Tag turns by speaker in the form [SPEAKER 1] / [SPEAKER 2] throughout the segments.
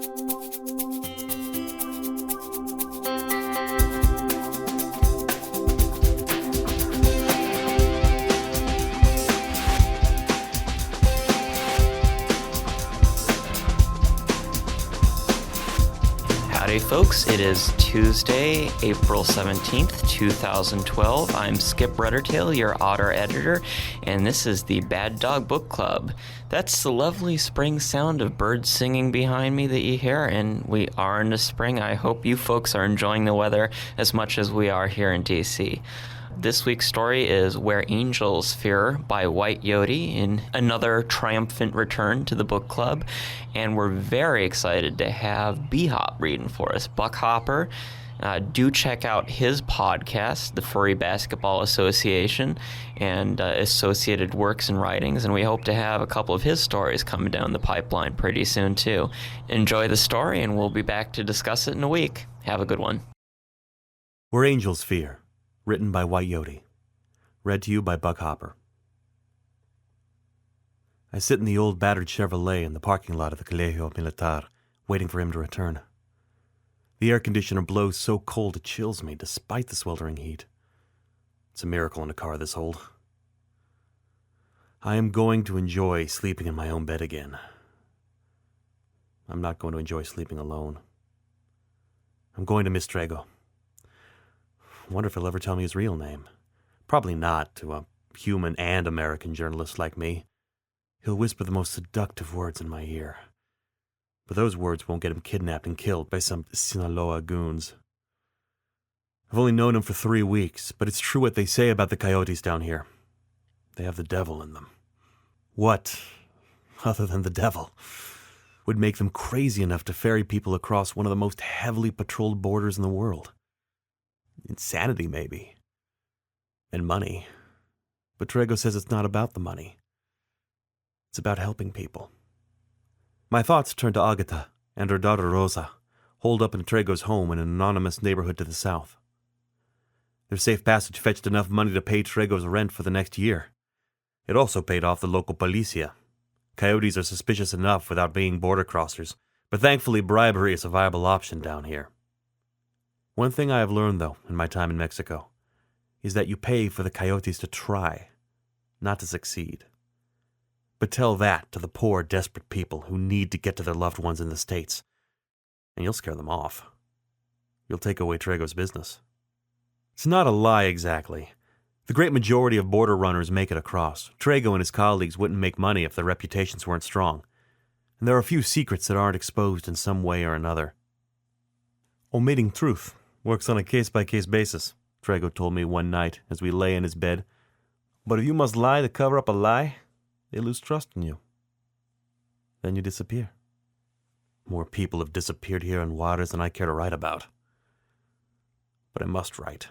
[SPEAKER 1] Howdy, folks. It is Tuesday, April 17th, 2012. I'm Skip Ruddertail, your otter editor, and this is the Bad Dog Book Club. That's the lovely spring sound of birds singing behind me that you hear, and we are in the spring. I hope you folks are enjoying the weather as much as we are here in DC. This week's story is Where Angels Fear by Whyte Yoté, in another triumphant return to the book club. And we're very excited to have B-Hop reading for us. Buck Hopper. Do check out his podcast, the Furry Basketball Association, and associated works and writings. And we hope to have a couple of his stories coming down the pipeline pretty soon, too. Enjoy the story, and we'll be back to discuss it in a week. Have a good one.
[SPEAKER 2] Where Angels Fear. Written by Whyte Yoté. Read to you by Buck Hopper. I sit in the old battered Chevrolet in the parking lot of the Colegio Militar, waiting for him to return. The air conditioner blows so cold it chills me, despite the sweltering heat. It's a miracle in a car this old. I am going to enjoy sleeping in my own bed again. I'm not going to enjoy sleeping alone. I'm going to miss Trego. I wonder if he'll ever tell me his real name. Probably not, to a human and American journalist like me. He'll whisper the most seductive words in my ear. But those words won't get him kidnapped and killed by some Sinaloa goons. I've only known him for 3 weeks, but it's true what they say about the coyotes down here. They have the devil in them. What, other than the devil, would make them crazy enough to ferry people across one of the most heavily patrolled borders in the world? Insanity, maybe. And money. But Trego says it's not about the money. It's about helping people. My thoughts turn to Agata and her daughter Rosa, holed up in Trego's home in an anonymous neighborhood to the south. Their safe passage fetched enough money to pay Trego's rent for the next year. It also paid off the local policia. Coyotes are suspicious enough without being border crossers, but thankfully bribery is a viable option down here. One thing I have learned, though, in my time in Mexico, is that you pay for the coyotes to try, not to succeed. But tell that to the poor, desperate people who need to get to their loved ones in the States, and you'll scare them off. You'll take away Trego's business. It's not a lie exactly. The great majority of border runners make it across. Trego and his colleagues wouldn't make money if their reputations weren't strong. And there are a few secrets that aren't exposed in some way or another. Omitting truth works on a case-by-case basis, Trego told me one night as we lay in his bed. But if you must lie to cover up a lie, they lose trust in you. Then you disappear. More people have disappeared here in Juarez than I care to write about. But I must write.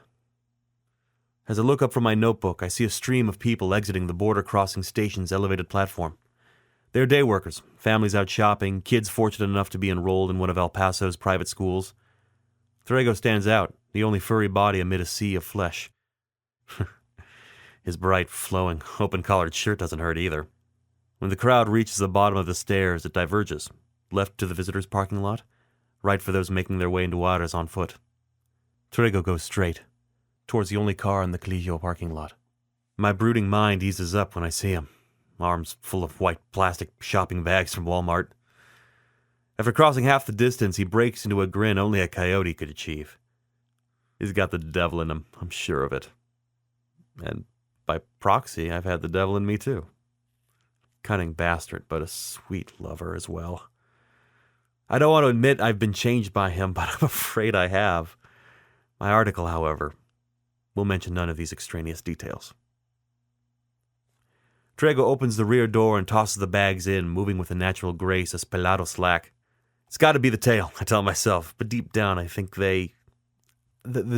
[SPEAKER 2] As I look up from my notebook, I see a stream of people exiting the border crossing station's elevated platform. They're day workers, families out shopping, kids fortunate enough to be enrolled in one of El Paso's private schools. Trego stands out, the only furry body amid a sea of flesh. His bright, flowing, open-collared shirt doesn't hurt either. When the crowd reaches the bottom of the stairs, it diverges, left to the visitors' parking lot, right for those making their way into Juarez on foot. Trego goes straight, towards the only car in the Colegio parking lot. My brooding mind eases up when I see him, arms full of white plastic shopping bags from Walmart. After crossing half the distance, he breaks into a grin only a coyote could achieve. He's got the devil in him, I'm sure of it. And by proxy, I've had the devil in me too. Cunning bastard, but a sweet lover as well. I don't want to admit I've been changed by him, but I'm afraid I have. My article, however, will mention none of these extraneous details. Trego opens the rear door and tosses the bags in, moving with a natural grace as pelado slack. It's got to be the tail, I tell myself, but deep down I think the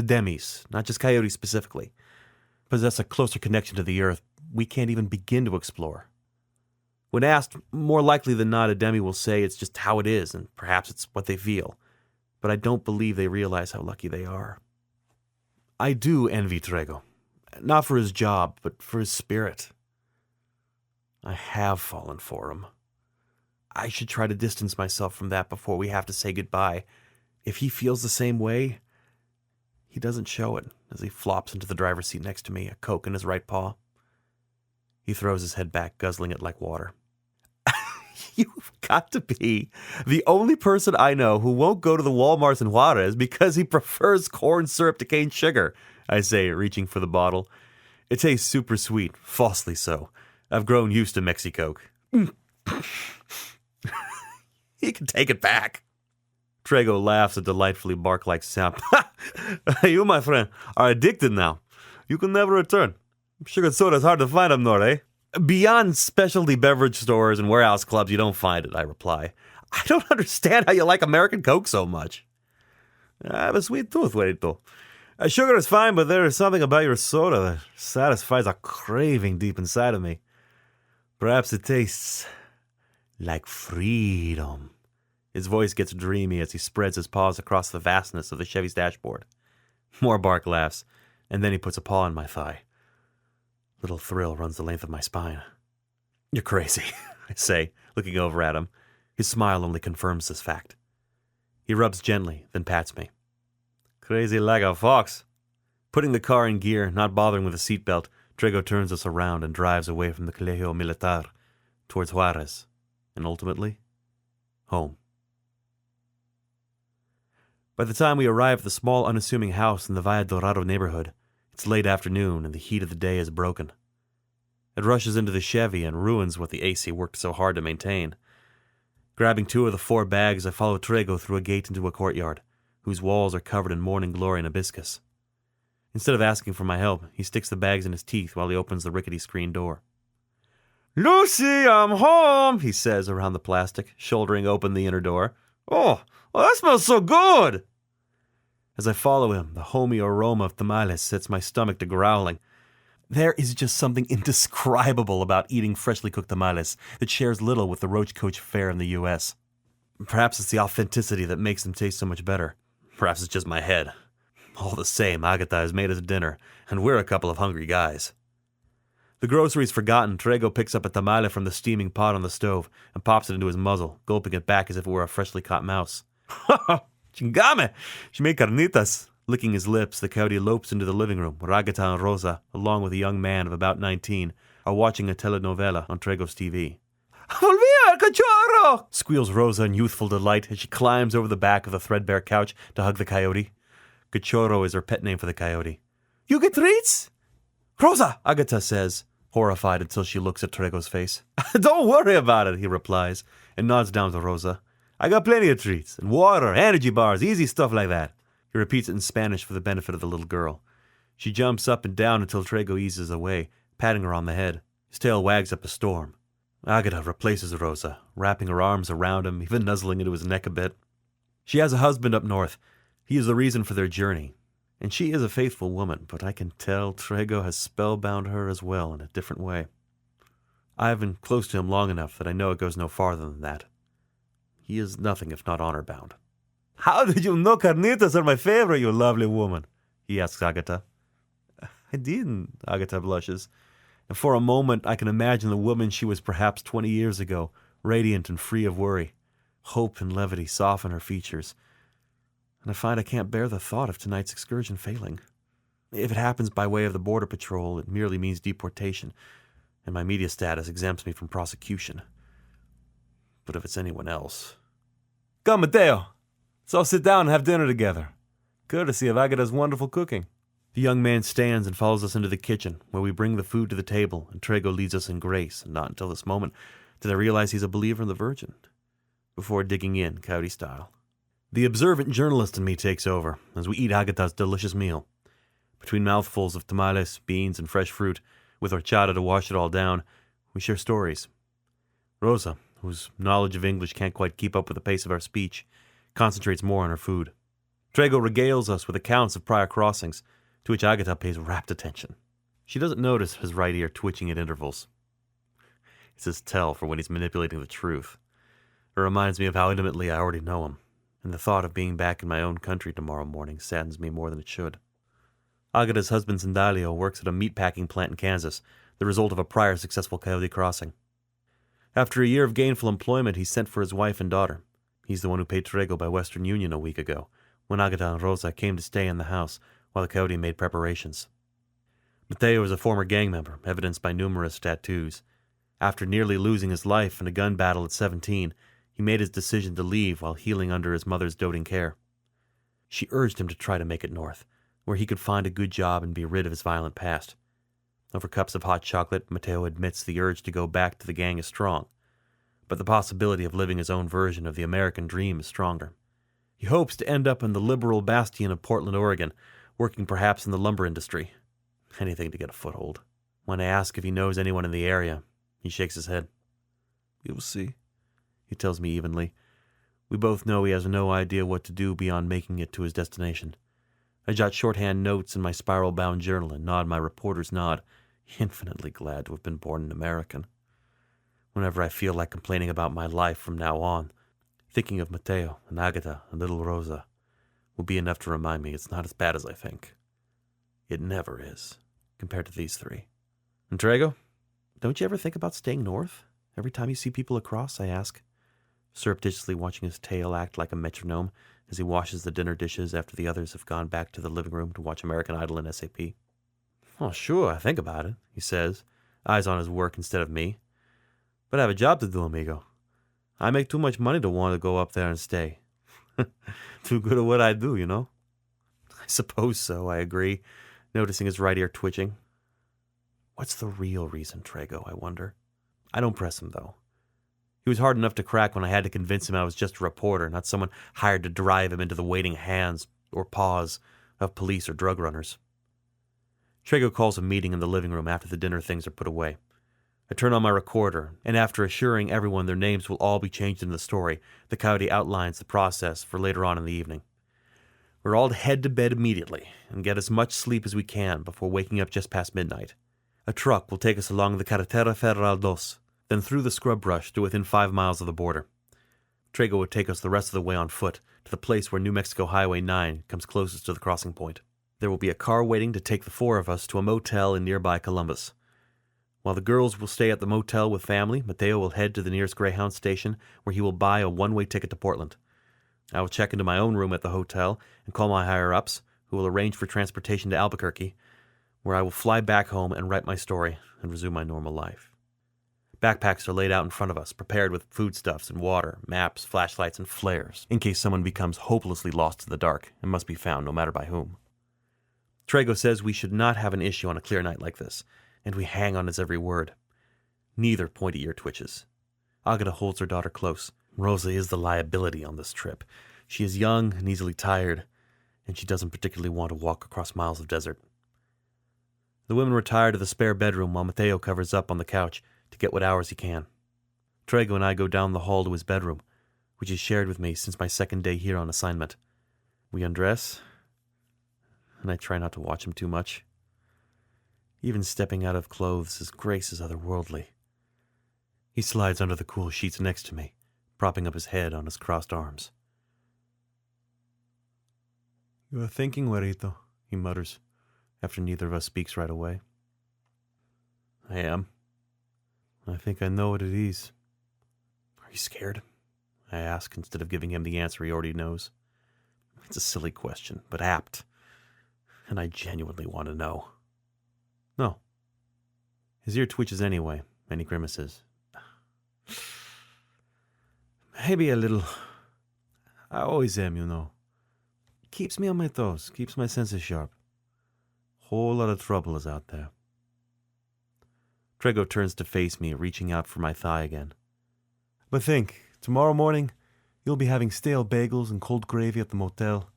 [SPEAKER 2] demis, not just coyotes specifically, possess a closer connection to the earth we can't even begin to explore. When asked, more likely than not, a demi will say it's just how it is, and perhaps it's what they feel. But I don't believe they realize how lucky they are. I do envy Trego, not for his job, but for his spirit. I have fallen for him. I should try to distance myself from that before we have to say goodbye. If he feels the same way, he doesn't show it as he flops into the driver's seat next to me, a Coke in his right paw. He throws his head back, guzzling it like water. You've got to be the only person I know who won't go to the Walmarts in Juarez because he prefers corn syrup to cane sugar, I say, reaching for the bottle. It tastes super sweet, falsely so. I've grown used to Mexicoke. He can take it back. Trego laughs a delightfully bark-like sound. You, my friend, are addicted now. You can never return. Sugar soda's hard to find up north, eh? Beyond specialty beverage stores and warehouse clubs, you don't find it, I reply. I don't understand how you like American Coke so much. I have a sweet tooth, Juanito. Sugar is fine, but there is something about your soda that satisfies a craving deep inside of me. Perhaps it tastes like freedom. His voice gets dreamy as he spreads his paws across the vastness of the Chevy's dashboard. More bark laughs, and then he puts a paw on my thigh. Little thrill runs the length of my spine. You're crazy, I say, looking over at him. His smile only confirms this fact. He rubs gently, then pats me. Crazy like a fox. Putting the car in gear, not bothering with a seatbelt, Trego turns us around and drives away from the Colegio Militar, towards Juarez, and ultimately, home. By the time we arrive at the small, unassuming house in the Valle Dorado neighborhood, it's late afternoon and the heat of the day is broken. It rushes into the Chevy and ruins what the AC worked so hard to maintain. Grabbing 2 of the 4 bags, I follow Trego through a gate into a courtyard, whose walls are covered in morning glory and hibiscus. Instead of asking for my help, he sticks the bags in his teeth while he opens the rickety screen door. Lucy, I'm home, he says around the plastic, shouldering open the inner door. Oh, that smells so good! As I follow him, the homey aroma of tamales sets my stomach to growling. There is just something indescribable about eating freshly cooked tamales that shares little with the roach coach fare in the U.S. Perhaps it's the authenticity that makes them taste so much better. Perhaps it's just my head. All the same, Agatha has made us dinner, and we're a couple of hungry guys. The groceries forgotten, Trego picks up a tamale from the steaming pot on the stove and pops it into his muzzle, gulping it back as if it were a freshly caught mouse. Chingame! She made carnitas. Licking his lips, the coyote lopes into the living room where Agatha and Rosa, along with a young man of about 19, are watching a telenovela on Trego's TV. Volví, cachorro! Squeals Rosa in youthful delight as she climbs over the back of the threadbare couch to hug the coyote. Cachorro is her pet name for the coyote. You get treats? Rosa, Agatha says, horrified until she looks at Trego's face. Don't worry about it, he replies, and nods down to Rosa. I got plenty of treats, and water, energy bars, easy stuff like that. He repeats it in Spanish for the benefit of the little girl. She jumps up and down until Trego eases away, patting her on the head. His tail wags up a storm. Agatha replaces Rosa, wrapping her arms around him, even nuzzling into his neck a bit. She has a husband up north. He is the reason for their journey. And she is a faithful woman, but I can tell Trego has spellbound her as well in a different way. I have been close to him long enough that I know it goes no farther than that. He is nothing if not honor-bound. How did you know carnitas are my favorite, you lovely woman? He asks Agatha. I didn't, Agatha blushes. And for a moment I can imagine the woman she was perhaps 20 years ago, radiant and free of worry. Hope and levity soften her features. And I find I can't bear the thought of tonight's excursion failing. If it happens by way of the Border Patrol, it merely means deportation, and my media status exempts me from prosecution. But if it's anyone else... Come, Mateo! Let's all sit down and have dinner together. Courtesy of Agatha's wonderful cooking. The young man stands and follows us into the kitchen, where we bring the food to the table, and Trego leads us in grace, and not until this moment did I realize he's a believer in the Virgin, before digging in, coyote style. The observant journalist in me takes over, as we eat Agatha's delicious meal. Between mouthfuls of tamales, beans, and fresh fruit, with horchata to wash it all down, we share stories. Rosa, whose knowledge of English can't quite keep up with the pace of our speech, concentrates more on her food. Trego regales us with accounts of prior crossings, to which Agatha pays rapt attention. She doesn't notice his right ear twitching at intervals. It's his tell for when he's manipulating the truth. It reminds me of how intimately I already know him, and the thought of being back in my own country tomorrow morning saddens me more than it should. Agatha's husband Sandalio works at a meatpacking plant in Kansas, the result of a prior successful coyote crossing. After a year of gainful employment, he sent for his wife and daughter. He's the one who paid Trego by Western Union a week ago, when Agata and Rosa came to stay in the house while the Howdy made preparations. Mateo is a former gang member, evidenced by numerous tattoos. After nearly losing his life in a gun battle at 17, he made his decision to leave while healing under his mother's doting care. She urged him to try to make it north, where he could find a good job and be rid of his violent past. Over cups of hot chocolate, Mateo admits the urge to go back to the gang is strong, but the possibility of living his own version of the American dream is stronger. He hopes to end up in the liberal bastion of Portland, Oregon, working perhaps in the lumber industry. Anything to get a foothold. When I ask if he knows anyone in the area, he shakes his head. "You'll see," he tells me evenly. We both know he has no idea what to do beyond making it to his destination. I jot shorthand notes in my spiral-bound journal and nod my reporter's nod, infinitely glad to have been born an American. Whenever I feel like complaining about my life from now on, thinking of Mateo and Agata and little Rosa will be enough to remind me it's not as bad as I think. It never is, compared to these three. And Trego, don't you ever think about staying north? Every time you see people across, I ask, surreptitiously watching his tail act like a metronome as he washes the dinner dishes after the others have gone back to the living room to watch American Idol and SAP. "Oh, sure, I think about it," he says, eyes on his work instead of me. "But I have a job to do, amigo. I make too much money to want to go up there and stay. Too good at what I do, you know?" "I suppose so," I agree, noticing his right ear twitching. What's the real reason, Trego, I wonder? I don't press him, though. He was hard enough to crack when I had to convince him I was just a reporter, not someone hired to drive him into the waiting hands or paws of police or drug runners. Trego calls a meeting in the living room after the dinner things are put away. I turn on my recorder, and after assuring everyone their names will all be changed in the story, the Howdy outlines the process for later on in the evening. We're all to head to bed immediately and get as much sleep as we can before waking up just past midnight. A truck will take us along the Carretera Federal 2, then through the scrub brush to within 5 miles of the border. Trego would take us the rest of the way on foot to the place where New Mexico Highway 9 comes closest to the crossing point. There will be a car waiting to take the 4 of us to a motel in nearby Columbus. While the girls will stay at the motel with family, Mateo will head to the nearest Greyhound station where he will buy a one-way ticket to Portland. I will check into my own room at the hotel and call my higher-ups, who will arrange for transportation to Albuquerque, where I will fly back home and write my story and resume my normal life. Backpacks are laid out in front of us, prepared with foodstuffs and water, maps, flashlights, and flares, in case someone becomes hopelessly lost in the dark and must be found no matter by whom. Trego says we should not have an issue on a clear night like this, and we hang on his every word. Neither pointy ear twitches. Agata holds her daughter close. Rosa is the liability on this trip. She is young and easily tired, and she doesn't particularly want to walk across miles of desert. The women retire to the spare bedroom while Mateo covers up on the couch to get what hours he can. Trego and I go down the hall to his bedroom, which he's shared with me since my second day here on assignment. We undress, and I try not to watch him too much. Even stepping out of clothes, his grace is otherworldly. He slides under the cool sheets next to me, propping up his head on his crossed arms. "You are thinking, Juanito," he mutters, after neither of us speaks right away. I am. I think I know what it is. Are you scared? I ask, instead of giving him the answer he already knows. It's a silly question, but apt. And I genuinely want to know. No. His ear twitches anyway, and he grimaces. Maybe a little. I always am, you know. Keeps me on my toes, keeps my senses sharp. Whole lot of trouble is out there. Trego turns to face me, reaching out for my thigh again. But think, tomorrow morning, you'll be having stale bagels and cold gravy at the motel.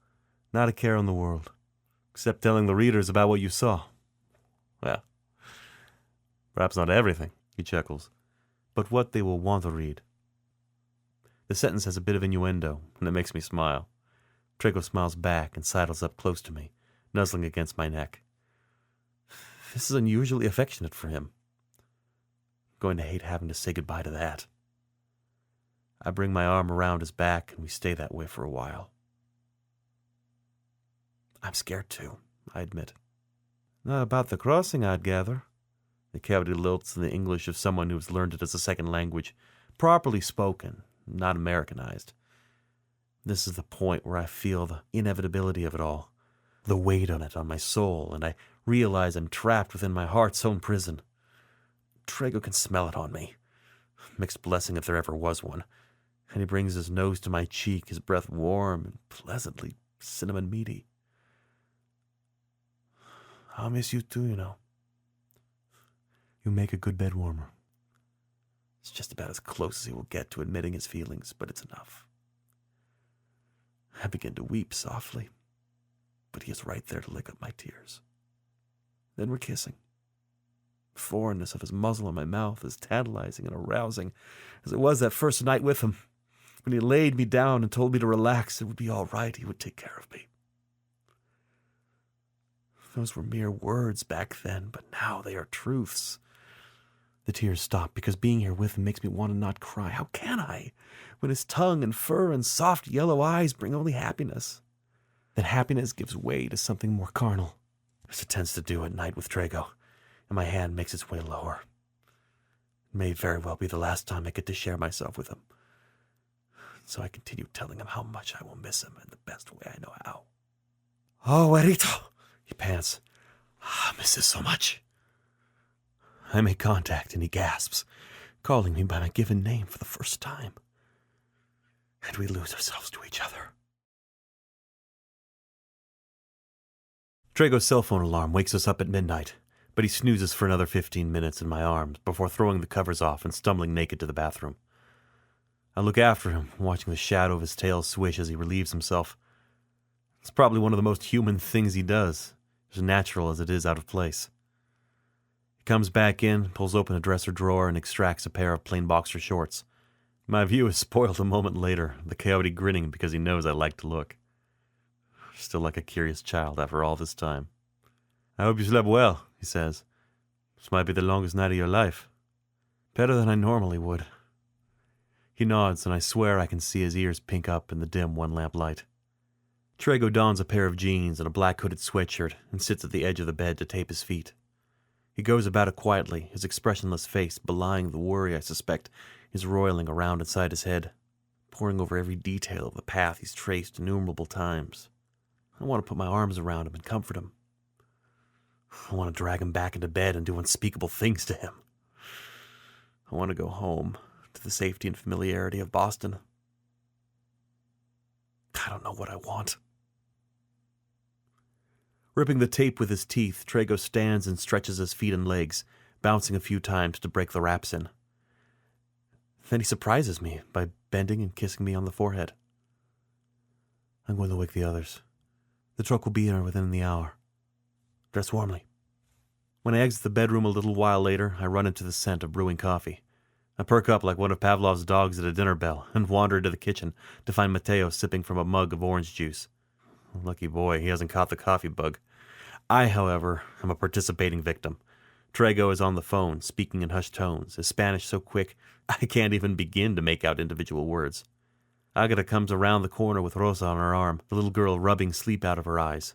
[SPEAKER 2] Not a care in the world. Except telling the readers about what you saw. Well, perhaps not everything, he chuckles, but what they will want to read. The sentence has a bit of innuendo, and it makes me smile. Trego smiles back and sidles up close to me, nuzzling against my neck. This is unusually affectionate for him. I'm going to hate having to say goodbye to that. I bring my arm around his back, and we stay that way for a while. I'm scared too, I admit. Not about the crossing, I'd gather. The Coyote lilts in the English of someone who has learned it as a second language, properly spoken, not Americanized. This is the point where I feel the inevitability of it all, the weight on it on my soul, and I realize I'm trapped within my heart's own prison. Trago can smell it on me. Mixed blessing if there ever was one. And he brings his nose to my cheek, his breath warm and pleasantly cinnamon meaty. I'll miss you too, you know. You make a good bed warmer. It's just about as close as he will get to admitting his feelings, but it's enough. I begin to weep softly, but he is right there to lick up my tears. Then we're kissing. The foreignness of his muzzle on my mouth is tantalizing and arousing, as it was that first night with him. When he laid me down and told me to relax, it would be all right, he would take care of me. Those were mere words back then, but now they are truths. The tears stop because being here with him makes me want to not cry. How can I, when his tongue and fur and soft yellow eyes bring only happiness? That happiness gives way to something more carnal, as it tends to do at night with Trago, and my hand makes its way lower. It may very well be the last time I get to share myself with him. So I continue telling him how much I will miss him in the best way I know how. Oh, Erito, he pants. I miss this so much. I make contact and he gasps, calling me by my given name for the first time. And we lose ourselves to each other. Trago's cell phone alarm wakes us up at midnight, but he snoozes for another 15 minutes in my arms before throwing the covers off and stumbling naked to the bathroom. I look after him, watching the shadow of his tail swish as he relieves himself. It's probably one of the most human things he does, as natural as it is out of place. He comes back in, pulls open a dresser drawer, and extracts a pair of plain boxer shorts. My view is spoiled a moment later, the Coyote grinning because he knows I like to look. Still like a curious child after all this time. I hope you slept well, he says. This might be the longest night of your life. Better than I normally would. He nods, and I swear I can see his ears pink up in the dim one-lamp light. Trago dons a pair of jeans and a black hooded sweatshirt and sits at the edge of the bed to tape his feet. He goes about it quietly, his expressionless face belying the worry I suspect is roiling around inside his head, poring over every detail of the path he's traced innumerable times. I want to put my arms around him and comfort him. I want to drag him back into bed and do unspeakable things to him. I want to go home, to the safety and familiarity of Boston. I don't know what I want. Ripping the tape with his teeth, Trago stands and stretches his feet and legs, bouncing a few times to break the wraps in. Then he surprises me by bending and kissing me on the forehead. I'm going to wake the others. The truck will be here within the hour. Dress warmly. When I exit the bedroom a little while later, I run into the scent of brewing coffee. I perk up like one of Pavlov's dogs at a dinner bell and wander into the kitchen to find Mateo sipping from a mug of orange juice. Lucky boy, he hasn't caught the coffee bug. I, however, am a participating victim. Trago is on the phone, speaking in hushed tones, his Spanish so quick I can't even begin to make out individual words. Agata comes around the corner with Rosa on her arm, the little girl rubbing sleep out of her eyes.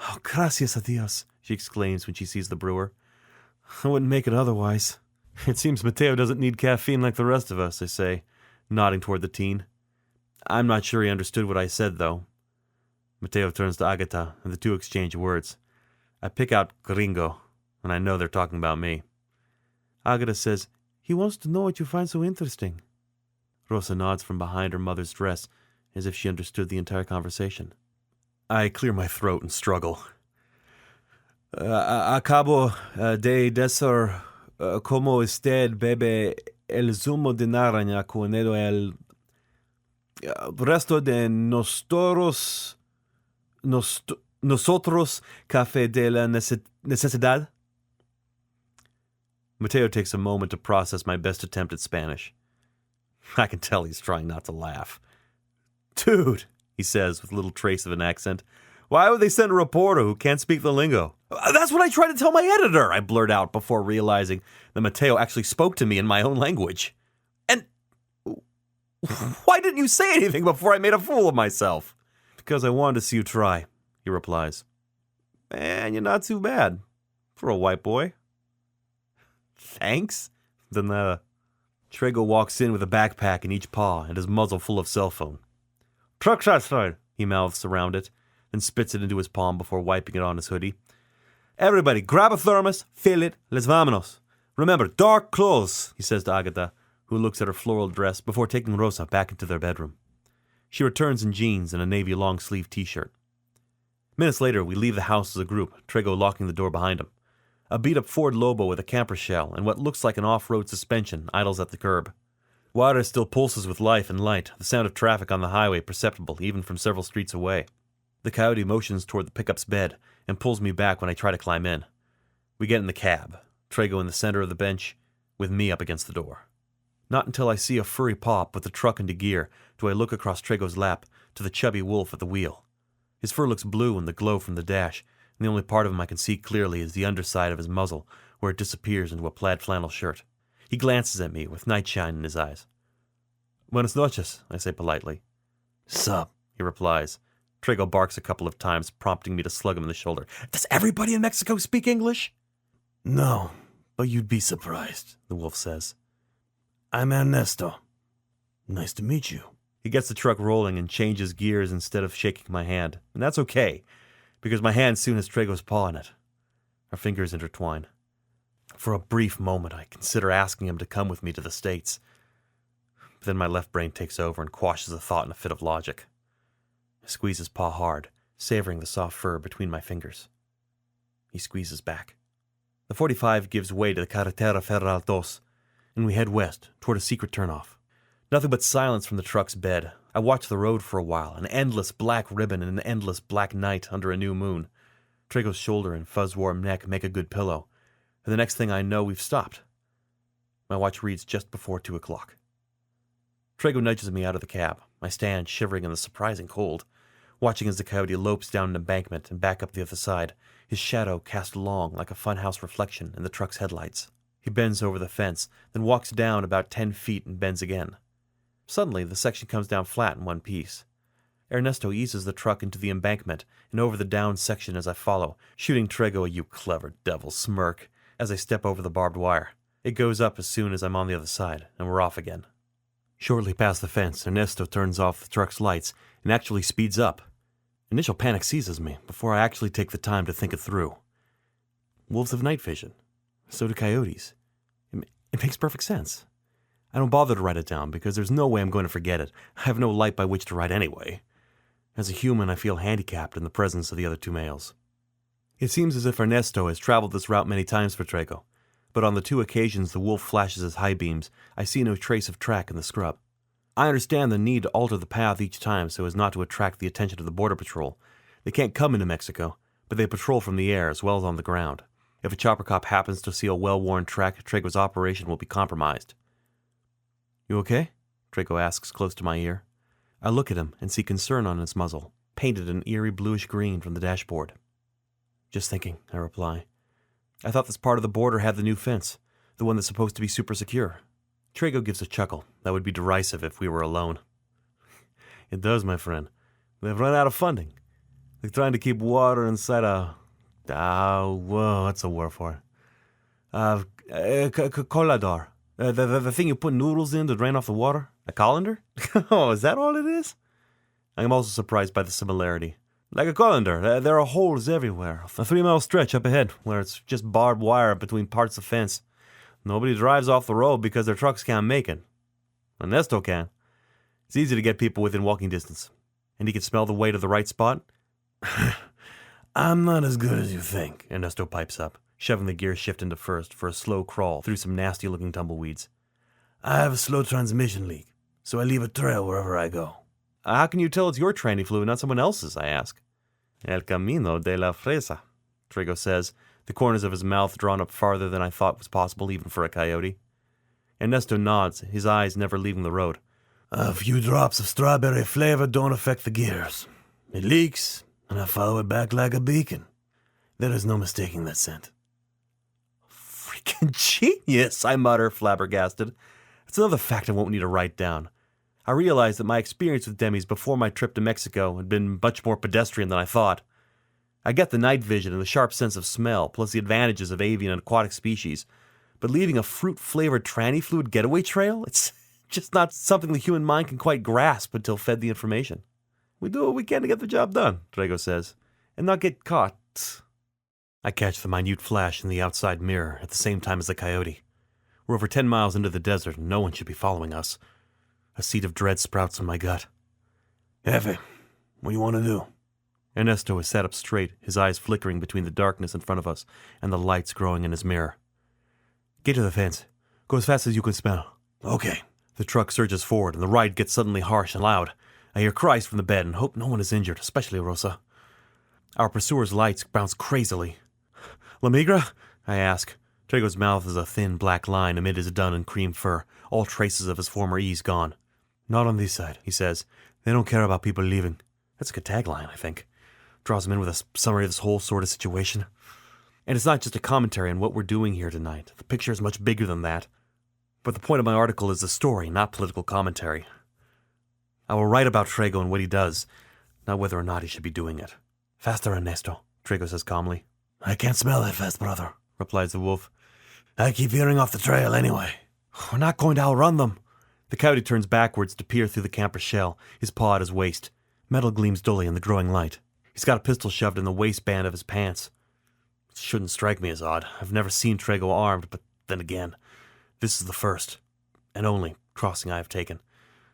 [SPEAKER 2] Oh, gracias a Dios, she exclaims when she sees the brewer. I wouldn't make it otherwise. It seems Mateo doesn't need caffeine like the rest of us, I say, nodding toward the teen. I'm not sure he understood what I said, though. Mateo turns to Agata, and the two exchange words. I pick out gringo, and I know they're talking about me. Agata says, he wants to know what you find so interesting. Rosa nods from behind her mother's dress, as if she understood the entire conversation. I clear my throat and struggle. Acabo de decir como usted bebe el zumo de naranja con el resto de nosotros café de la necesidad. Mateo takes a moment to process my best attempt at Spanish. I can tell he's trying not to laugh. Dude, he says with a little trace of an accent, why would they send a reporter who can't speak the lingo? That's what I tried to tell my editor, I blurt out before realizing that Mateo actually spoke to me in my own language. And why didn't you say anything before I made a fool of myself? Because I wanted to see you try, he replies. Man, you're not too bad for a white boy. Thanks? De nada. Trego walks in with a backpack in each paw and his muzzle full of cell phone. Truck's outside, he mouths around it, then spits it into his palm before wiping it on his hoodie. Everybody, grab a thermos, fill it, les vámonos. Remember, dark clothes, he says to Agatha, who looks at her floral dress before taking Rosa back into their bedroom. She returns in jeans and a navy long-sleeve t-shirt. Minutes later, we leave the house as a group, Trego locking the door behind him. A beat-up Ford Lobo with a camper shell and what looks like an off-road suspension idles at the curb. Water still pulses with life and light, the sound of traffic on the highway perceptible even from several streets away. The Coyote motions toward the pickup's bed and pulls me back when I try to climb in. We get in the cab, Trego in the center of the bench, with me up against the door. Not until I see a Furry pop with the truck into gear do I look across Trego's lap to the chubby wolf at the wheel. His fur looks blue in the glow from the dash, and the only part of him I can see clearly is the underside of his muzzle, where it disappears into a plaid flannel shirt. He glances at me with night shine in his eyes. Buenas noches, I say politely. Sup, he replies. Trego barks a couple of times, prompting me to slug him in the shoulder. Does everybody in Mexico speak English? No, but you'd be surprised, the wolf says. I'm Ernesto. Nice to meet you. He gets the truck rolling and changes gears instead of shaking my hand. And that's okay, because my hand soon has Trego's paw in it. Our fingers intertwine. For a brief moment, I consider asking him to come with me to the States. But then my left brain takes over and quashes the thought in a fit of logic. I squeeze his paw hard, savoring the soft fur between my fingers. He squeezes back. The 45 gives way to the Carretera Federal Dos, and we head west, toward a secret turnoff. Nothing but silence from the truck's bed. I watch the road for a while, an endless black ribbon and an endless black night under a new moon. Trego's shoulder and fuzz-warm neck make a good pillow, and the next thing I know, we've stopped. My watch reads just before 2 o'clock. Trego nudges me out of the cab. I stand, shivering in the surprising cold, watching as the Coyote lopes down an embankment and back up the other side, his shadow cast long like a funhouse reflection in the truck's headlights. He bends over the fence, then walks down about 10 feet and bends again. Suddenly, the section comes down flat in one piece. Ernesto eases the truck into the embankment and over the down section as I follow, shooting Trego a "you clever devil" smirk as I step over the barbed wire. It goes up as soon as I'm on the other side, and we're off again. Shortly past the fence, Ernesto turns off the truck's lights and actually speeds up. Initial panic seizes me before I actually take the time to think it through. Wolves have night vision. So do coyotes. It makes perfect sense. I don't bother to write it down because there's no way I'm going to forget it. I have no light by which to write anyway. As a human, I feel handicapped in the presence of the other two males. It seems as if Ernesto has traveled this route many times for Trego, but on the 2 occasions the wolf flashes his high beams, I see no trace of track in the scrub. I understand the need to alter the path each time so as not to attract the attention of the Border Patrol. They can't come into Mexico, but they patrol from the air as well as on the ground. If a chopper cop happens to see a well-worn track, Trego's operation will be compromised. You okay? Trego asks close to my ear. I look at him and see concern on his muzzle, painted an eerie bluish green from the dashboard. Just thinking, I reply. I thought this part of the border had the new fence, the one that's supposed to be super secure. Trego gives a chuckle that would be derisive if we were alone. It does, my friend. They've run out of funding. They're trying to keep water inside what's the word for it? Colador. The thing you put noodles in to drain off the water? A colander? Oh, is that all it is? I am also surprised by the similarity. Like a colander, there are holes everywhere. A 3-mile stretch up ahead where it's just barbed wire between parts of fence. Nobody drives off the road because their trucks can't make it. Ernesto can. It's easy to get people within walking distance. And he can smell the way to the right spot. I'm not as good as you think, Ernesto pipes up, shoving the gear shift into first for a slow crawl through some nasty-looking tumbleweeds. I have a slow transmission leak, so I leave a trail wherever I go. How can you tell it's your tranny fluid, not someone else's, I ask. El camino de la fresa, Trego says, the corners of his mouth drawn up farther than I thought was possible even for a coyote. Ernesto nods, his eyes never leaving the road. A few drops of strawberry flavor don't affect the gears. It leaks, and I follow it back like a beacon. There is no mistaking that scent. Freaking genius, I mutter, flabbergasted. It's another fact I won't need to write down. I realized that my experience with Demis before my trip to Mexico had been much more pedestrian than I thought. I get the night vision and the sharp sense of smell, plus the advantages of avian and aquatic species, But leaving a fruit-flavored tranny fluid getaway trail? It's just not something the human mind can quite grasp until fed the information. We do what we can to get the job done, Drago says, and not get caught. I catch the minute flash in the outside mirror at the same time as the coyote. We're over 10 miles into the desert and no one should be following us. A seed of dread sprouts in my gut. Jefe, what do you want to do? Ernesto is sat up straight, his eyes flickering between the darkness in front of us and the lights growing in his mirror. Get to the fence. Go as fast as you can smell. Okay. The truck surges forward and the ride gets suddenly harsh and loud. I hear cries from the bed and hope no one is injured, especially Rosa. Our pursuer's lights bounce crazily. La Migra? I ask. Trego's mouth is a thin black line amid his dun and cream fur, all traces of his former ease gone. Not on this side, he says. They don't care about people leaving. That's a good tagline, I think. Draws him in with a summary of this whole sort of situation. And it's not just a commentary on what we're doing here tonight. The picture is much bigger than that. But the point of my article is the story, not political commentary. I will write about Trego and what he does, not whether or not he should be doing it. Faster, Ernesto, Trego says calmly. I can't smell that fast, brother, replies the wolf. I keep veering off the trail anyway. We're not going to outrun them. The coyote turns backwards to peer through the camper's shell, his paw at his waist. Metal gleams dully in the growing light. He's got a pistol shoved in the waistband of his pants. It shouldn't strike me as odd. I've never seen Trego armed, but then again, this is the first, and only, crossing I have taken,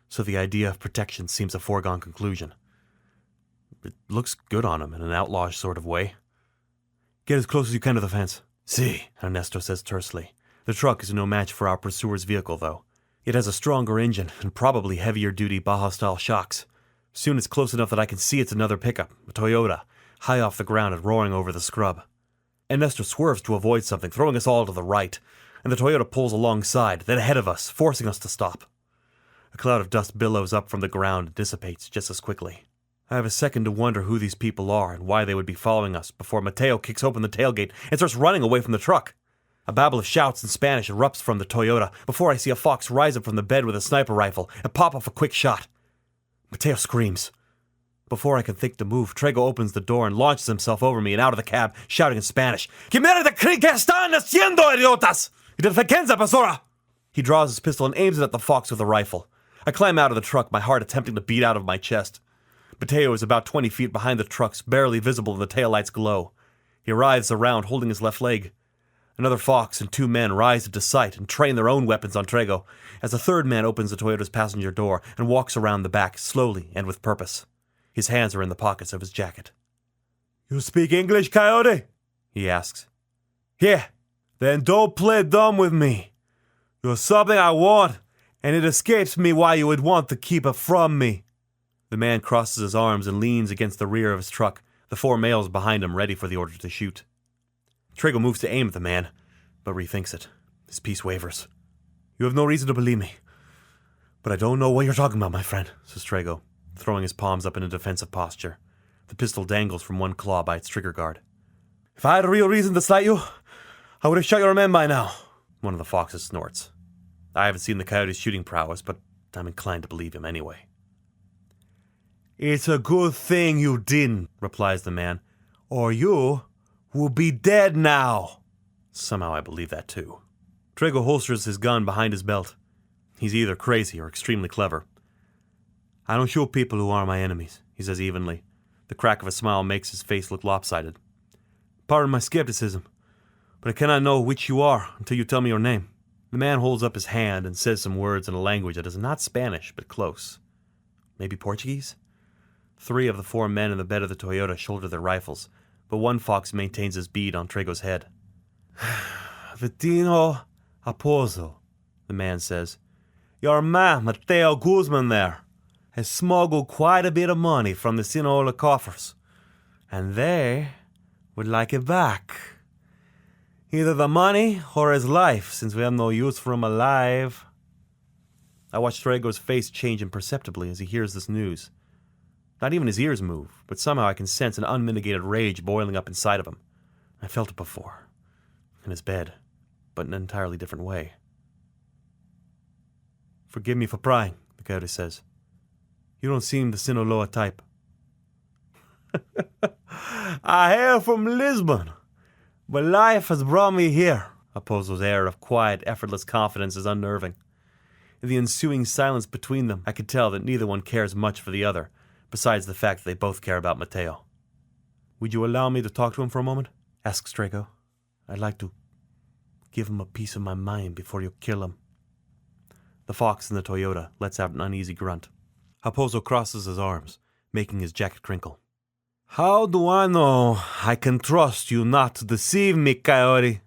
[SPEAKER 2] so the idea of protection seems a foregone conclusion. It looks good on him in an outlawish sort of way. Get as close as you can to the fence. See, Ernesto says tersely. The truck is no match for our pursuer's vehicle, though. It has a stronger engine and probably heavier-duty Baja-style shocks. Soon it's close enough that I can see it's another pickup, a Toyota, high off the ground and roaring over the scrub. Ernesto swerves to avoid something, throwing us all to the right, and the Toyota pulls alongside, then ahead of us, forcing us to stop. A cloud of dust billows up from the ground and dissipates just as quickly. I have a second to wonder who these people are and why they would be following us before Mateo kicks open the tailgate and starts running away from the truck. A babble of shouts in Spanish erupts from the Toyota before I see a fox rise up from the bed with a sniper rifle and pop off a quick shot. Mateo screams. Before I can think to move, Trego opens the door and launches himself over me and out of the cab, shouting in Spanish, ¿Qué mierda que están haciendo, idiotas? Defensa, pasora! He draws his pistol and aims it at the fox with a rifle. I climb out of the truck, my heart attempting to beat out of my chest. Mateo is about 20 feet behind the trucks, barely visible in the taillight's glow. He writhes around, holding his left leg. Another fox and two men rise into sight and train their own weapons on Trego, as a third man opens the Toyota's passenger door and walks around the back, slowly and with purpose. His hands are in the pockets of his jacket. You speak English, Coyote? He asks. Yeah, then don't play dumb with me. You're something I want, and it escapes me why you would want to keep it from me. The man crosses his arms and leans against the rear of his truck, the four males behind him ready for the order to shoot. Trego moves to aim at the man, but rethinks it. His peace wavers. You have no reason to believe me. But I don't know what you're talking about, my friend, says Trego, throwing his palms up in a defensive posture. The pistol dangles from one claw by its trigger guard. If I had a real reason to slight you, I would have shot your men by now, one of the foxes snorts. I haven't seen the coyote's shooting prowess, but I'm inclined to believe him anyway. It's a good thing you didn't, replies the man, or you will be dead now. Somehow I believe that too. Trego holsters his gun behind his belt. He's either crazy or extremely clever. I don't shoot people who are my enemies, he says evenly. The crack of a smile makes his face look lopsided. Pardon my skepticism, but I cannot know which you are until you tell me your name. The man holds up his hand and says some words in a language that is not Spanish, but close. Maybe Portuguese? 3 of the 4 men in the bed of the Toyota shoulder their rifles, but one fox maintains his bead on Trego's head. Vitino Apozo, the man says. Your man, Mateo Guzman there, has smuggled quite a bit of money from the Sinaloa coffers, and they would like it back. Either the money or his life, since we have no use for him alive. I watch Trego's face change imperceptibly as he hears this news. Not even his ears move, but somehow I can sense an unmitigated rage boiling up inside of him. I felt it before, in his bed, but in an entirely different way. Forgive me for prying, the coyote says. You don't seem the Sinaloa type. I hail from Lisbon, but life has brought me here. Opozo's air of quiet, effortless confidence is unnerving. In the ensuing silence between them, I could tell that neither one cares much for the other, besides the fact that they both care about Mateo. "Would you allow me to talk to him for a moment?" asks Drago. "I'd like to give him a piece of my mind before you kill him." The fox in the Toyota lets out an uneasy grunt. Opozo crosses his arms, making his jacket crinkle. "How do I know I can trust you not to deceive me, Coyote?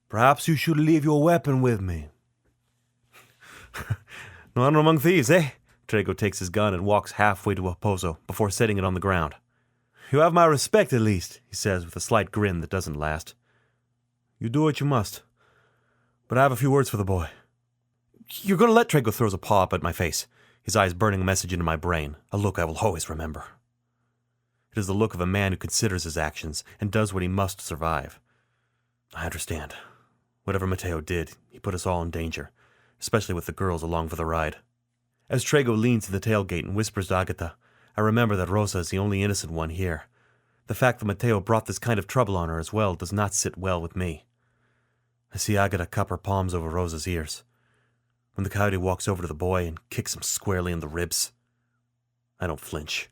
[SPEAKER 2] Perhaps you should leave your weapon with me." "No honor among thieves, eh?" Drago takes his gun and walks halfway to Opozo before setting it on the ground. "You have my respect, at least," he says with a slight grin that doesn't last. "You do what you must. But I have a few words for the boy." "You're going to let..." Drago throws a paw up at my face, his eyes burning a message into my brain, a look I will always remember. It is the look of a man who considers his actions and does what he must to survive. I understand. Whatever Mateo did, he put us all in danger, especially with the girls along for the ride. As Drago leans to the tailgate and whispers to Agatha, I remember that Rosa is the only innocent one here. The fact that Mateo brought this kind of trouble on her as well does not sit well with me. I see Agatha cup her palms over Rosa's ears. When the coyote walks over to the boy and kicks him squarely in the ribs, I don't flinch.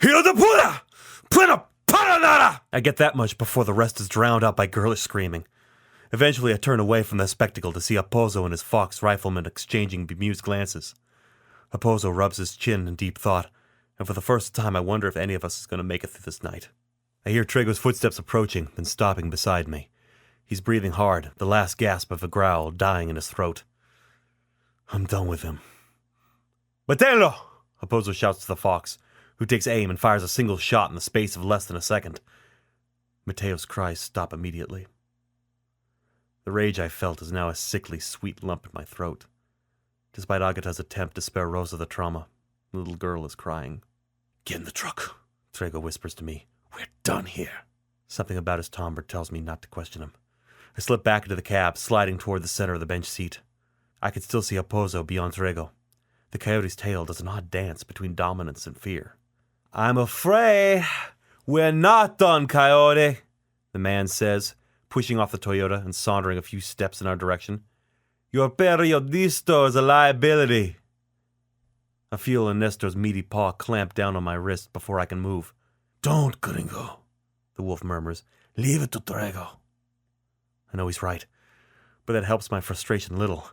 [SPEAKER 2] "Hijo de puta! Plena paranada!" I get that much before the rest is drowned out by girlish screaming. Eventually I turn away from the spectacle to see Opozo and his fox rifleman exchanging bemused glances. Opozo rubs his chin in deep thought, and for the first time I wonder if any of us is going to make it through this night. I hear Drago's footsteps approaching, then stopping beside me. He's breathing hard, the last gasp of a growl dying in his throat. I'm done with him. "Matelo!" Opozo shouts to the fox, who takes aim and fires a single shot in the space of less than a second. Mateo's cries stop immediately. The rage I felt is now a sickly, sweet lump in my throat. Despite Agatha's attempt to spare Rosa the trauma, the little girl is crying. "Get in the truck," Drago whispers to me. "We're done here." Something about his timbre tells me not to question him. I slip back into the cab, sliding toward the center of the bench seat. I could still see Opozo beyond Drago. The coyote's tail does an odd dance between dominance and fear. "I'm afraid we're not done, Coyote," the man says, pushing off the Toyota and sauntering a few steps in our direction. "Your periodisto is a liability." I feel Ernesto's meaty paw clamp down on my wrist before I can move. "Don't, Gringo," the wolf murmurs. "Leave it to Drago." I know he's right, but that helps my frustration little.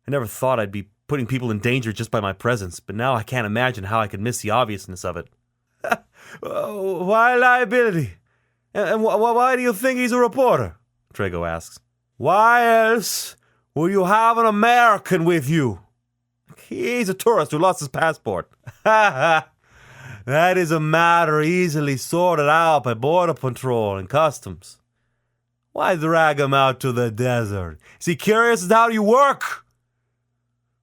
[SPEAKER 2] I never thought I'd be putting people in danger just by my presence, but now I can't imagine how I could miss the obviousness of it. "Why liability? And why do you think he's a reporter?" Drago asks. "Why else would you have an American with you? He's a tourist who lost his passport." "That is a matter easily sorted out by Border Patrol and Customs. Why drag him out to the desert? Is he curious as to how you work?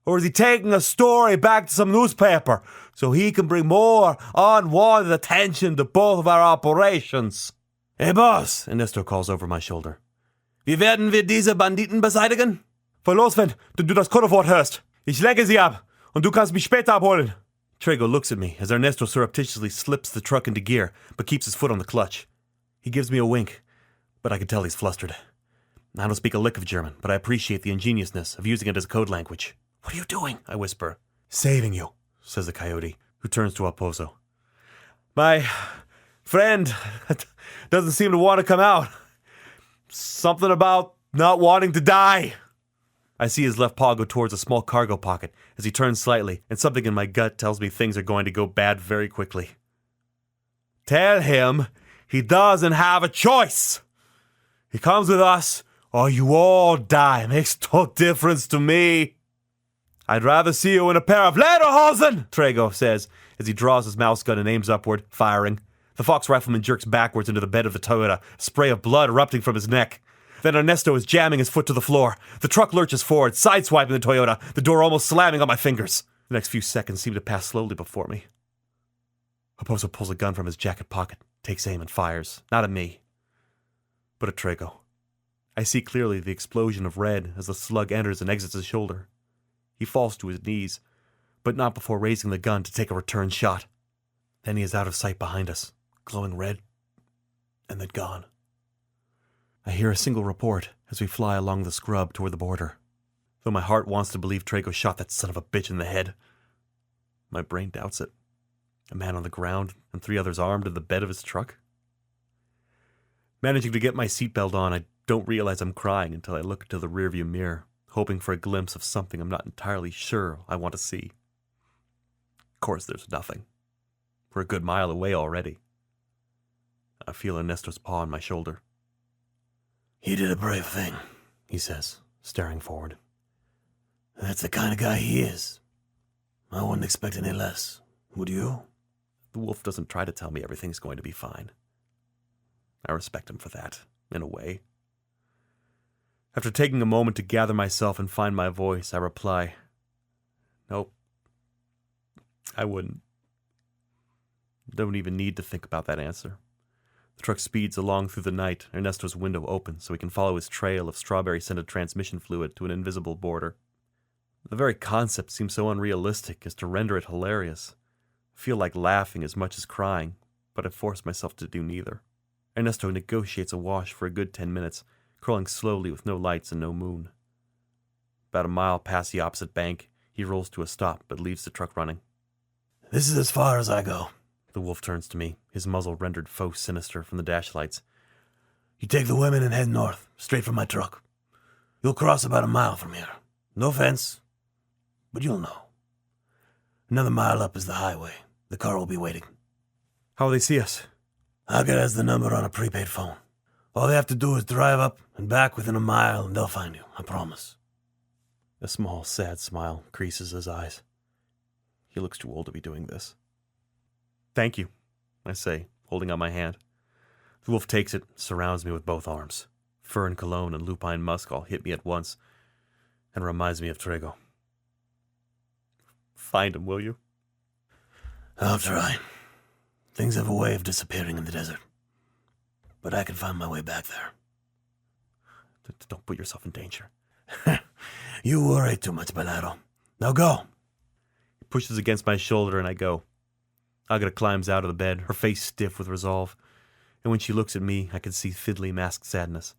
[SPEAKER 2] Or is he taking a story back to some newspaper so he can bring more unwanted attention to both of our operations?" "Hey, boss," Ernesto calls over my shoulder. "Wie werden wir diese Banditen beseitigen?" "Verlos, wenn du das Codewort hörst. Ich lenke sie ab und du kannst mich später abholen." Drago looks at me as Ernesto surreptitiously slips the truck into gear but keeps his foot on the clutch. He gives me a wink, but I can tell he's flustered. I don't speak a lick of German, but I appreciate the ingeniousness of using it as a code language. "What are you doing?" I whisper. "Saving you," says the coyote, who turns to Opozo. "My friend doesn't seem to want to come out. Something about not wanting to die." I see his left paw go towards a small cargo pocket as he turns slightly, and something in my gut tells me things are going to go bad very quickly. "Tell him he doesn't have a choice. He comes with us, or you all die. Makes no difference to me." "I'd rather see you in a pair of lederhosen," Drago says as he draws his mouse gun and aims upward, firing. The fox rifleman jerks backwards into the bed of the Toyota, a spray of blood erupting from his neck. Then Ernesto is jamming his foot to the floor. The truck lurches forward, sideswiping the Toyota, the door almost slamming on my fingers. The next few seconds seem to pass slowly before me. Opozo pulls a gun from his jacket pocket, takes aim and fires, not at me, but at Drago. I see clearly the explosion of red as the slug enters and exits his shoulder. He falls to his knees, but not before raising the gun to take a return shot. Then he is out of sight behind us, glowing red, and then gone. I hear a single report as we fly along the scrub toward the border. Though my heart wants to believe Trago shot that son of a bitch in the head, my brain doubts it. A man on the ground and 3 others armed in the bed of his truck. Managing to get my seatbelt on, I don't realize I'm crying until I look into the rearview mirror, hoping for a glimpse of something I'm not entirely sure I want to see. Of course, there's nothing. We're a good mile away already. I feel Ernesto's paw on my shoulder. "He did a brave thing," he says, staring forward. "That's the kind of guy he is. I wouldn't expect any less. Would you?" The wolf doesn't try to tell me everything's going to be fine. I respect him for that, in a way. After taking a moment to gather myself and find my voice, I reply, "Nope, I wouldn't." Don't even need to think about that answer. The truck speeds along through the night, Ernesto's window open so we can follow his trail of strawberry-scented transmission fluid to an invisible border. The very concept seems so unrealistic as to render it hilarious. I feel like laughing as much as crying, but I force myself to do neither. Ernesto negotiates a wash for a good 10 minutes, crawling slowly with no lights and no moon. About a mile past the opposite bank, he rolls to a stop but leaves the truck running. "This is as far as I go." The wolf turns to me, his muzzle rendered faux sinister from the dash lights. "You take the women and head north, straight for my truck. You'll cross about a mile from here. No fence, but you'll know. Another mile up is the highway. The car will be waiting." "How will they see us?" "Agata has the number on a prepaid phone. All they have to do is drive up and back within a mile and they'll find you, I promise." A small, sad smile creases his eyes. He looks too old to be doing this. "Thank you," I say, holding out my hand. The wolf takes it, surrounds me with both arms. Fur and cologne and lupine musk all hit me at once, and reminds me of Trago. "Find him, will you?" "I'll try. Things have a way of disappearing in the desert. But I can find my way back there." Don't put yourself in danger." "You worry too much, Balado. Now go." He pushes against my shoulder and I go. Agata climbs out of the bed, her face stiff with resolve, and when she looks at me, I can see fiddly masked sadness.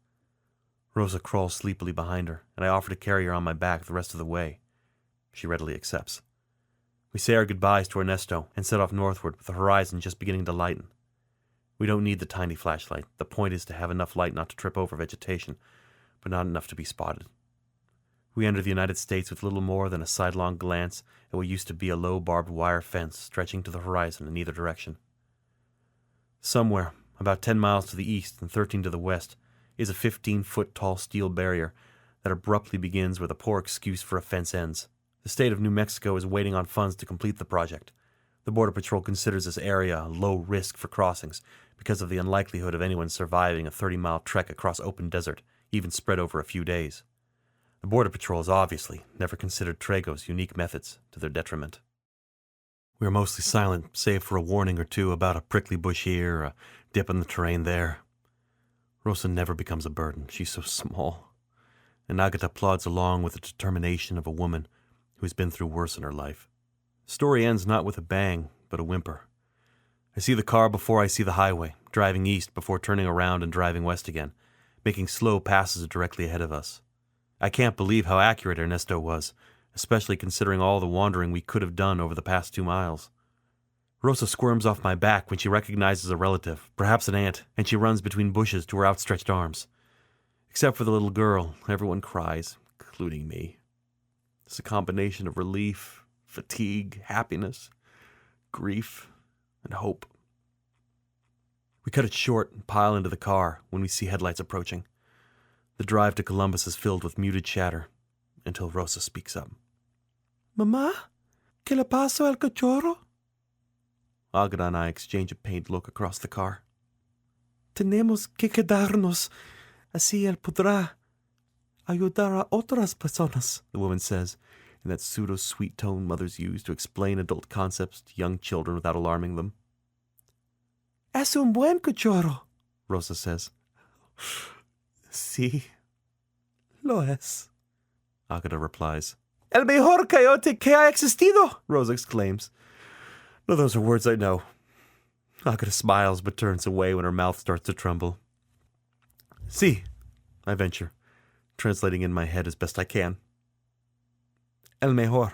[SPEAKER 2] Rosa crawls sleepily behind her, and I offer to carry her on my back the rest of the way. She readily accepts. We say our goodbyes to Ernesto and set off northward with the horizon just beginning to lighten. We don't need the tiny flashlight. The point is to have enough light not to trip over vegetation, but not enough to be spotted. We enter the United States with little more than a sidelong glance at what used to be a low barbed wire fence stretching to the horizon in either direction. Somewhere, about 10 miles to the east and 13 to the west, is a 15-foot tall steel barrier that abruptly begins where the poor excuse for a fence ends. The state of New Mexico is waiting on funds to complete the project. The Border Patrol considers this area a low risk for crossings because of the unlikelihood of anyone surviving a 30-mile trek across open desert, even spread over a few days. The Border Patrol has obviously never considered Trago's unique methods to their detriment. We are mostly silent, save for a warning or two about a prickly bush here, a dip in the terrain there. Rosa never becomes a burden. She's so small. And Agata plods along with the determination of a woman who has been through worse in her life. The story ends not with a bang, but a whimper. I see the car before I see the highway, driving east before turning around and driving west again, making slow passes directly ahead of us. I can't believe how accurate Ernesto was, especially considering all the wandering we could have done over the past 2 miles. Rosa squirms off my back when she recognizes a relative, perhaps an aunt, and she runs between bushes to her outstretched arms. Except for the little girl, everyone cries, including me. It's a combination of relief, fatigue, happiness, grief, and hope. We cut it short and pile into the car when we see headlights approaching. The drive to Columbus is filled with muted chatter until Rosa speaks up. "Mamá, ¿qué le pasó al cachorro?" Agata and I exchange a pained look across the car. "Tenemos que quedarnos. Así él podrá ayudar a otras personas," the woman says, in that pseudo-sweet tone mothers use to explain adult concepts to young children without alarming them. "Es un buen cachorro," Rosa says. "Sí, lo es," Agata replies. "El mejor coyote que ha existido," Rosa exclaims. No, those are words I know. Agata smiles but turns away when her mouth starts to tremble. "Sí," I venture, translating in my head as best I can. El mejor.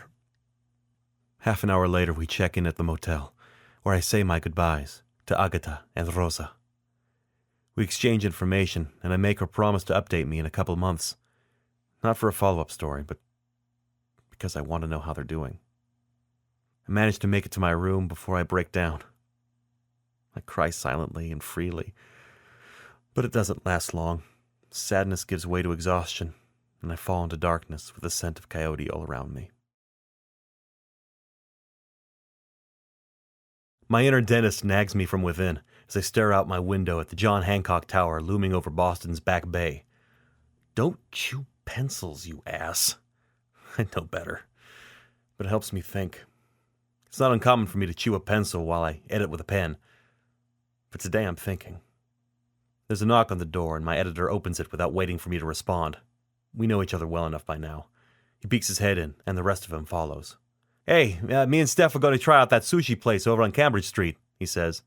[SPEAKER 2] Half an hour later, we check in at the motel, where I say my goodbyes to Agatha and Rosa. We exchange information, and I make her promise to update me in a couple months. Not for a follow-up story, but because I want to know how they're doing. I manage to make it to my room before I break down. I cry silently and freely, but it doesn't last long. Sadness gives way to exhaustion, and I fall into darkness with the scent of coyote all around me. My inner dentist nags me from within as I stare out my window at the John Hancock Tower looming over Boston's Back Bay. Don't chew pencils, you ass. I know better, but it helps me think. It's not uncommon for me to chew a pencil while I edit with a pen, but today I'm thinking. There's a knock on the door, and my editor opens it without waiting for me to respond. We know each other well enough by now. He peeks his head in, and the rest of him follows. Hey, me and Steph are going to try out that sushi place over on Cambridge Street, he says.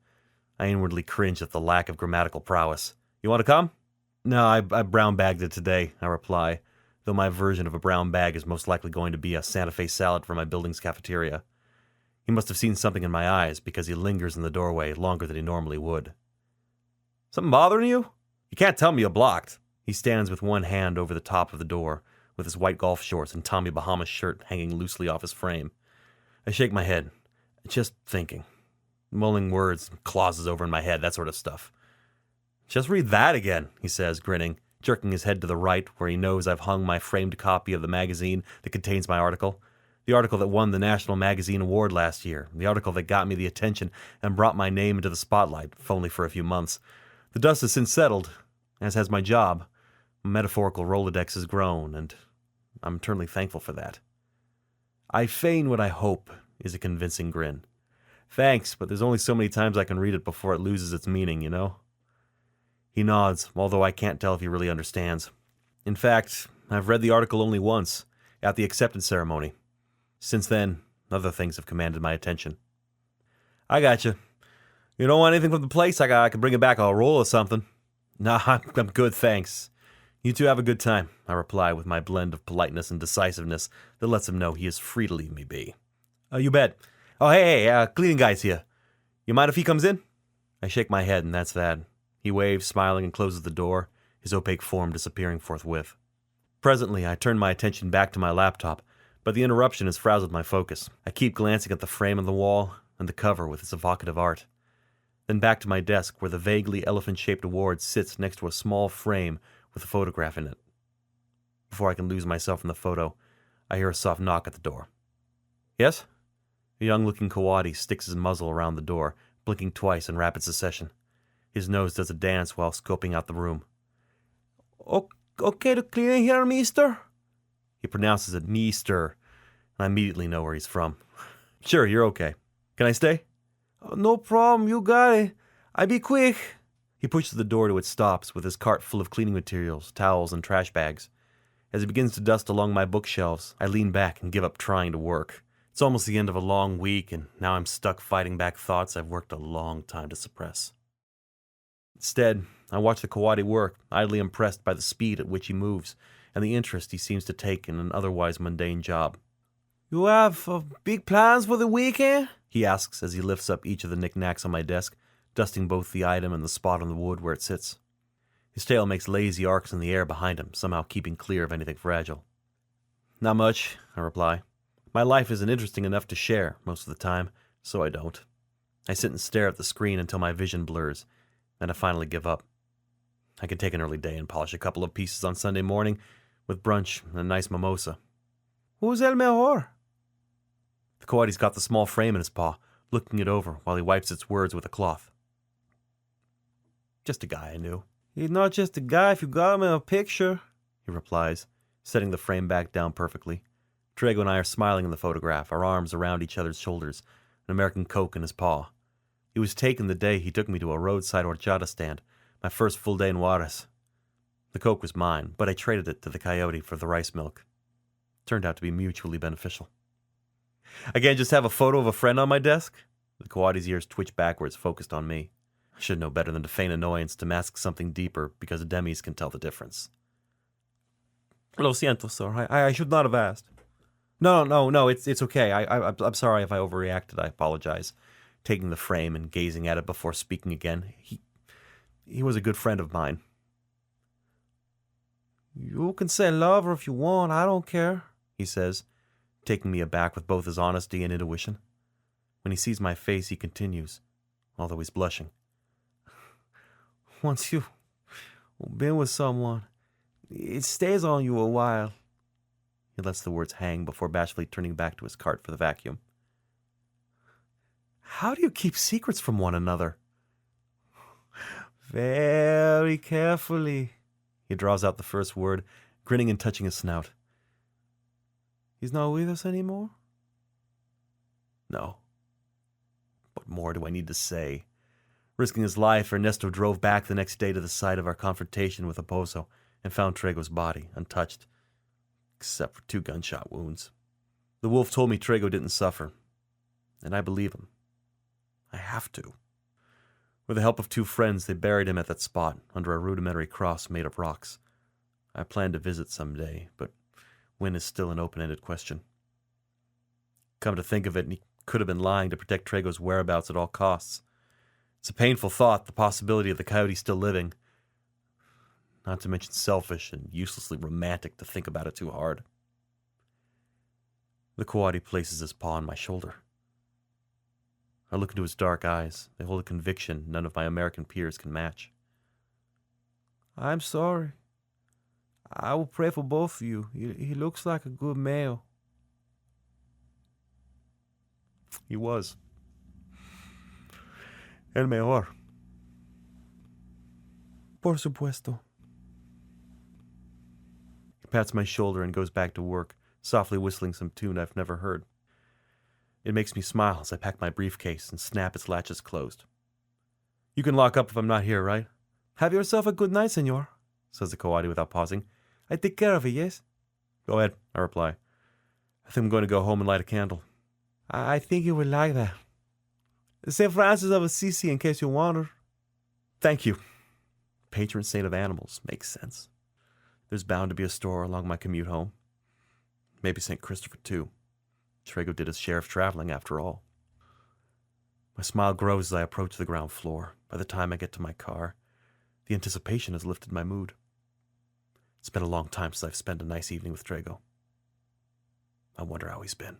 [SPEAKER 2] I inwardly cringe at the lack of grammatical prowess. You want to come? No, I brown bagged it today, I reply, though my version of a brown bag is most likely going to be a Santa Fe salad from my building's cafeteria. He must have seen something in my eyes because he lingers in the doorway longer than he normally would. Something bothering you? You can't tell me you're blocked. He stands with one hand over the top of the door, with his white golf shorts and Tommy Bahama shirt hanging loosely off his frame. I shake my head, just thinking. Mulling words, clauses over in my head, that sort of stuff. Just read that again, he says, grinning, jerking his head to the right where he knows I've hung my framed copy of the magazine that contains my article. The article that won the National Magazine Award last year. The article that got me the attention and brought my name into the spotlight, if only for a few months. The dust has since settled, as has my job. My metaphorical Rolodex has grown, and I'm eternally thankful for that. I feign what I hope is a convincing grin. Thanks, but there's only so many times I can read it before it loses its meaning, you know? He nods, although I can't tell if he really understands. In fact, I've read the article only once, at the acceptance ceremony. Since then, other things have commanded my attention. I gotcha. You don't want anything from the place? I can bring it back a roll or something. Nah, I'm good, thanks. You two have a good time, I reply with my blend of politeness and decisiveness that lets him know he is free to leave me be. You bet. Oh, hey, cleaning guy's here. You mind if he comes in? I shake my head, and that's that. He waves, smiling, and closes the door, his opaque form disappearing forthwith. Presently, I turn my attention back to my laptop, but the interruption has frazzled my focus. I keep glancing at the frame on the wall and the cover with its evocative art. Then back to my desk, where the vaguely elephant-shaped award sits next to a small frame with a photograph in it. Before I can lose myself in the photo, I hear a soft knock at the door. Yes? A young-looking coati sticks his muzzle around the door, blinking twice in rapid succession. His nose does a dance while scoping out the room. Okay to clean in here, mister? He pronounces it meester, and I immediately know where he's from. Sure, you're okay. Can I stay? No problem, you got it. I be quick. He pushes the door to its stops with his cart full of cleaning materials, towels, and trash bags. As he begins to dust along my bookshelves, I lean back and give up trying to work. It's almost the end of a long week, and now I'm stuck fighting back thoughts I've worked a long time to suppress. Instead, I watch the coati work, idly impressed by the speed at which he moves and the interest he seems to take in an otherwise mundane job. You have big plans for the weekend? He asks as he lifts up each of the knickknacks on my desk, dusting both the item and the spot on the wood where it sits. His tail makes lazy arcs in the air behind him, somehow keeping clear of anything fragile. Not much, I reply. My life isn't interesting enough to share most of the time, so I don't. I sit and stare at the screen until my vision blurs, and I finally give up. I could take an early day and polish a couple of pieces on Sunday morning with brunch and a nice mimosa. Who's el mejor? The coati's got the small frame in his paw, looking it over while he wipes its words with a cloth. Just a guy I knew. He's not just a guy if you got him in a picture, he replies, setting the frame back down perfectly. Trego and I are smiling in the photograph, our arms around each other's shoulders, an American Coke in his paw. He was taken the day he took me to a roadside horchata stand, my first full day in Juarez. The Coke was mine, but I traded it to the coyote for the rice milk. It turned out to be mutually beneficial. I can't just have a photo of a friend on my desk? The coati's ears twitch backwards, focused on me. I should know better than to feign annoyance to mask something deeper because demis can tell the difference. Lo siento, sir. I should not have asked. No, it's okay. I'm sorry if I overreacted. I apologize. Taking the frame and gazing at it before speaking again. He was a good friend of mine. You can say lover if you want. I don't care, he says, taking me aback with both his honesty and intuition. When he sees my face, he continues, although he's blushing. Once you've been with someone, it stays on you a while. He lets the words hang before bashfully turning back to his cart for the vacuum. How do you keep secrets from one another? Very carefully. He draws out the first word, grinning and touching his snout. He's not with us anymore? No. What more do I need to say? Risking his life, Ernesto drove back the next day to the site of our confrontation with Oposo and found Trego's body, untouched, except for 2 gunshot wounds. The wolf told me Trego didn't suffer, and I believe him. I have to. With the help of 2 friends, they buried him at that spot, under a rudimentary cross made of rocks. I plan to visit someday, but when is still an open-ended question. Come to think of it, he could have been lying to protect Trego's whereabouts at all costs. It's a painful thought, the possibility of the coyote still living. Not to mention selfish and uselessly romantic to think about it too hard. The coyote places his paw on my shoulder. I look into his dark eyes. They hold a conviction none of my American peers can match. I'm sorry. I will pray for both of you. He looks like a good male. He was. El mejor. Por supuesto. He pats my shoulder and goes back to work, softly whistling some tune I've never heard. It makes me smile as I pack my briefcase and snap its latches closed. You can lock up if I'm not here, right? Have yourself a good night, senor, says the coyote without pausing. I take care of it, yes? Go ahead, I reply. I think I'm going to go home and light a candle. I think you would like that. St. Francis of Assisi, in case you wonder. Thank you. Patron saint of animals. Makes sense. There's bound to be a store along my commute home. Maybe St. Christopher, too. Trego did his share of traveling, after all. My smile grows as I approach the ground floor. By the time I get to my car, the anticipation has lifted my mood. It's been a long time since I've spent a nice evening with Trego. I wonder how he's been.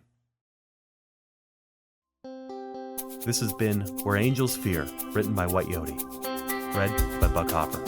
[SPEAKER 2] This has been Where Angels Fear, written by Whyte Yoté. Read by Buck Hopper.